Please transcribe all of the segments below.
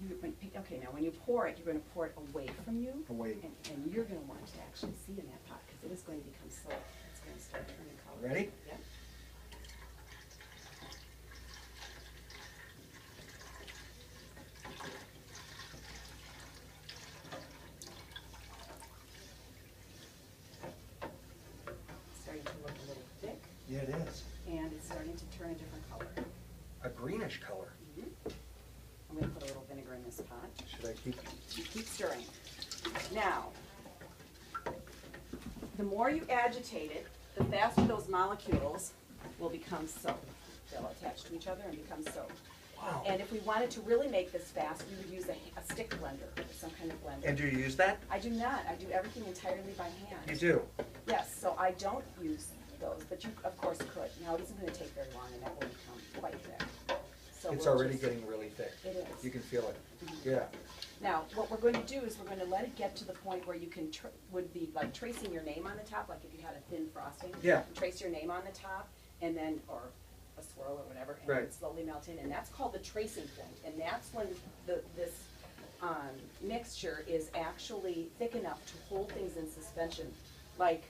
Okay, now when you pour it, you're going to pour it away from you. Away. And you're going to want to actually see in that pot because it is going to become soap. It's going to start turning color. Ready? Yep. It's starting to look a little thick. Yeah, it is. And it's starting to turn a different color. A greenish color. Mm-hmm. I'm going to put a little vinegar in this pot. Should I keep? You keep stirring. Now, the more you agitate it, the faster those molecules will become soap. They'll attach to each other and become soap. Wow. And if we wanted to really make this fast, we would use a stick blender or some kind of blender. And do you use that? I do not. I do everything entirely by hand. You do? Yes, so I don't use those, but you of course could. Now it isn't going to take very long and that will become quite thick. So It's we'll already just- getting really thick. It is. You can feel it. Mhm. Yeah. Now, what we're going to do is we're going to let it get to the point where you can, would be like tracing your name on the top, like if you had a thin frosting. Yeah. Trace your name on the top, and then, or a swirl or whatever, and Right. then slowly melt in. And that's called the tracing point. And that's when this mixture is actually thick enough to hold things in suspension, like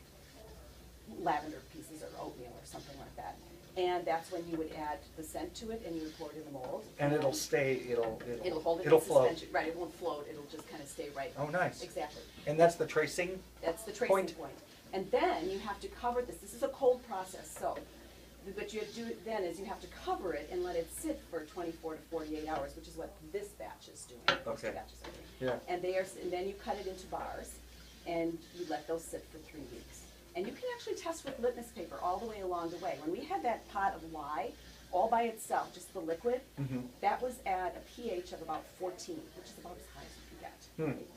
lavender pieces or oatmeal or something like that. And that's when you would add the scent to it and you would pour it in the mold. And it'll stay, it'll Hold it it'll in float. suspension. Right, it won't float, it'll just kind of stay right. Oh, nice. Exactly. And that's the tracing? That's the tracing Point. point. And then you have to cover this. This is a cold process, so what you have to do then is you have to cover it and let it sit for 24 to 48 hours, which is what this batch is doing. These Okay. batches are doing. Yeah. And then you cut it into bars, and you let those sit for 3 weeks. And you can actually test with litmus paper all the way along the way. When we had that pot of lye, all by itself, just the liquid, Mm-hmm. that was at a pH of about 14, which is about as high as you can get. Hmm.